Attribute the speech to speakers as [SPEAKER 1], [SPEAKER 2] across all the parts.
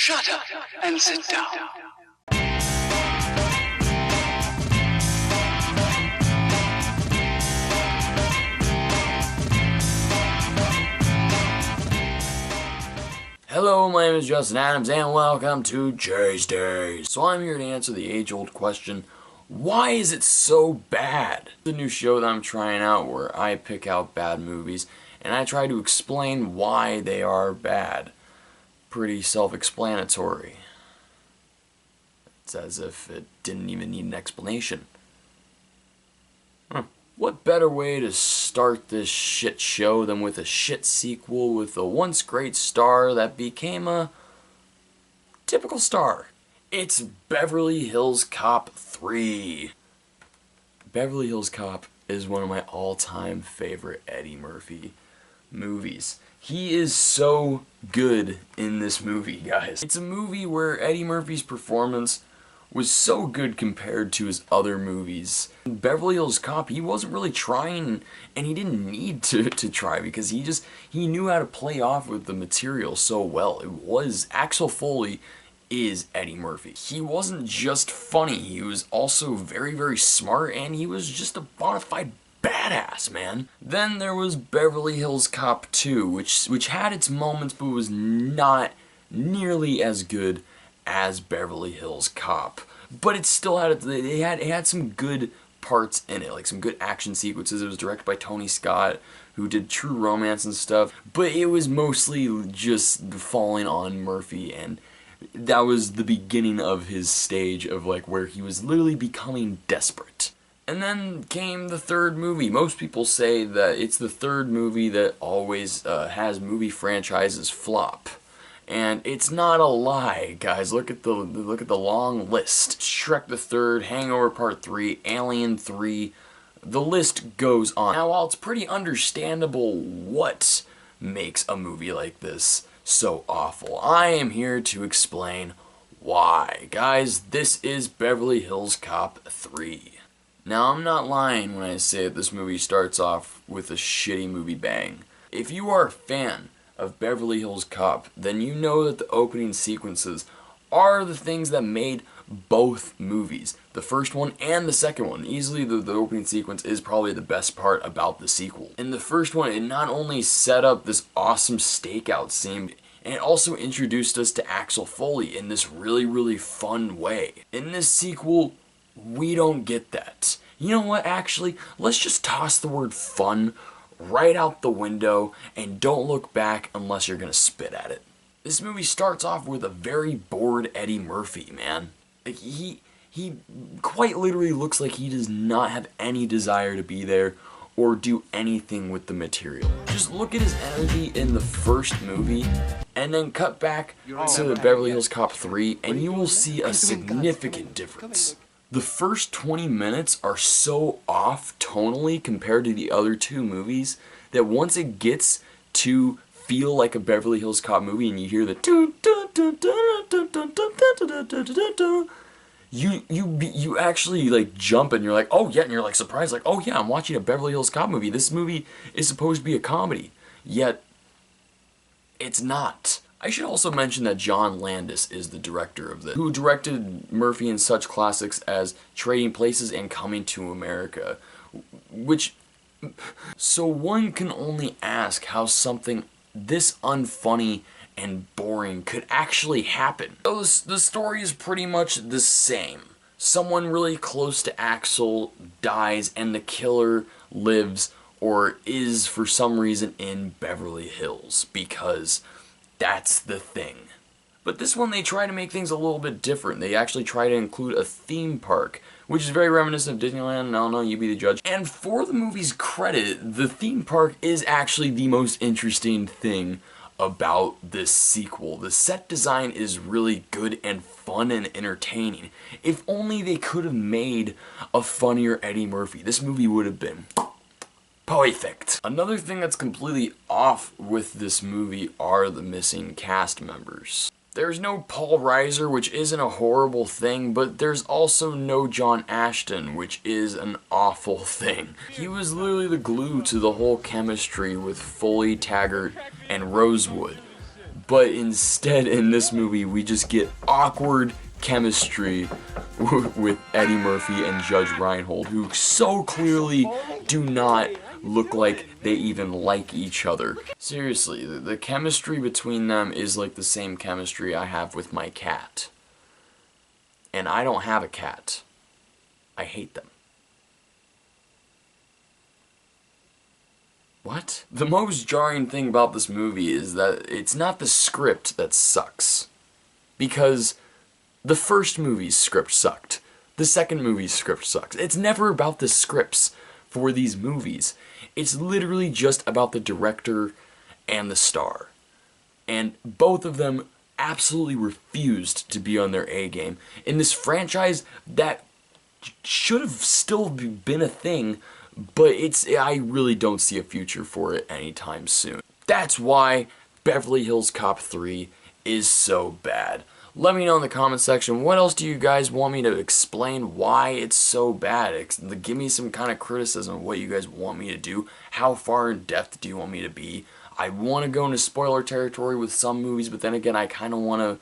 [SPEAKER 1] Shut up and sit down.
[SPEAKER 2] Hello, my name is Justin Adams, and welcome to Jay's Days. So I'm here to answer the age-old question, why is it so bad? It's a new show that I'm trying out where I pick out bad movies, and I try to explain why they are bad. Pretty self-explanatory. It's as if it didn't even need an explanation. What better way to start this shit show than with a shit sequel with a once great star that became a typical star? It's Beverly Hills Cop 3. Beverly Hills Cop is one of my all-time favorite Eddie Murphy movies. He is so good in this movie, guys. It's a movie where Eddie Murphy's performance was so good compared to his other movies. In Beverly Hills Cop, he wasn't really trying, and he didn't need to try, because he knew how to play off with the material so well. It was, Axel Foley is Eddie Murphy. He wasn't just funny, he was also very, very smart, and he was just a bona fide badass, man. Then there was Beverly Hills Cop 2, which had its moments, but was not nearly as good as Beverly Hills Cop, but it still had it had some good parts in it, like some good action sequences. It was directed by Tony Scott, who did True Romance and stuff, but it was mostly just falling on Murphy, and that was the beginning of his stage of like where he was literally becoming desperate. And then came the third movie. Most people say that it's the third movie that always has movie franchises flop. And it's not a lie, guys. Look at the long list. Shrek the Third, Hangover Part 3, Alien 3. The list goes on. Now, while it's pretty understandable what makes a movie like this so awful, I am here to explain why. Guys, this is Beverly Hills Cop 3. Now, I'm not lying when I say that this movie starts off with a shitty movie bang. If you are a fan of Beverly Hills Cop, then you know that the opening sequences are the things that made both movies. The first one and the second one. Easily the opening sequence is probably the best part about the sequel. In the first one, it not only set up this awesome stakeout scene, and it also introduced us to Axel Foley in this really, really fun way. In this sequel, we don't get that. You know what, actually, let's just toss the word fun right out the window and don't look back unless you're gonna spit at it. This movie starts off with a very bored Eddie Murphy, man. Like, he quite literally looks like he does not have any desire to be there or do anything with the material. Just look at his energy in the first movie and then cut back to the Beverly Hills Cop 3 and you will see a significant difference. The first 20 minutes are so off tonally compared to the other two movies that once it gets to feel like a Beverly Hills Cop movie and you hear the you actually like jump and you're like, oh yeah, and you're like surprised, like, oh yeah, I'm watching a Beverly Hills Cop movie. This movie is supposed to be a comedy, yet it's not. I should also mention that John Landis is the director of this, who directed Murphy in such classics as Trading Places and Coming to America, so one can only ask how something this unfunny and boring could actually happen. So the story is pretty much the same. Someone really close to Axel dies and the killer lives or is for some reason in Beverly Hills because that's the thing. But this one, they try to make things a little bit different. They actually try to include a theme park, which is very reminiscent of Disneyland. I don't know, you be the judge. And for the movie's credit, the theme park is actually the most interesting thing about this sequel. The set design is really good and fun and entertaining. If only they could have made a funnier Eddie Murphy, this movie would have been perfect. Another thing that's completely off with this movie are the missing cast members. There's no Paul Reiser, which isn't a horrible thing, but there's also no John Ashton, which is an awful thing. He was literally the glue to the whole chemistry with Foley, Taggart, and Rosewood. But instead, in this movie, we just get awkward chemistry with Eddie Murphy and Judge Reinhold, who so clearly do not look like they even like each other. Seriously, the chemistry between them is like the same chemistry I have with my cat. And I don't have a cat. I hate them. What? The most jarring thing about this movie is that it's not the script that sucks. Because the first movie's script sucked. The second movie's script sucks. It's never about the scripts for these movies. It's literally just about the director and the star. And both of them absolutely refused to be on their A game. In this franchise that should have still been a thing, but I really don't see a future for it anytime soon. That's why Beverly Hills Cop 3 is so bad. Let me know in the comment section, what else do you guys want me to explain why it's so bad? Give me some kind of criticism of what you guys want me to do. How far in depth do you want me to be? I want to go into spoiler territory with some movies, but then again, I kind of want to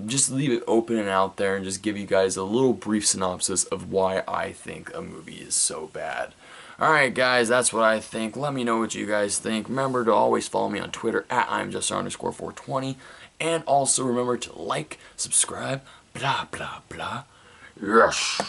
[SPEAKER 2] just leave it open and out there and just give you guys a little brief synopsis of why I think a movie is so bad. Alright guys, that's what I think. Let me know what you guys think. Remember to always follow me on Twitter at I'mJustR_420. And also remember to like, subscribe, blah blah blah. Yes!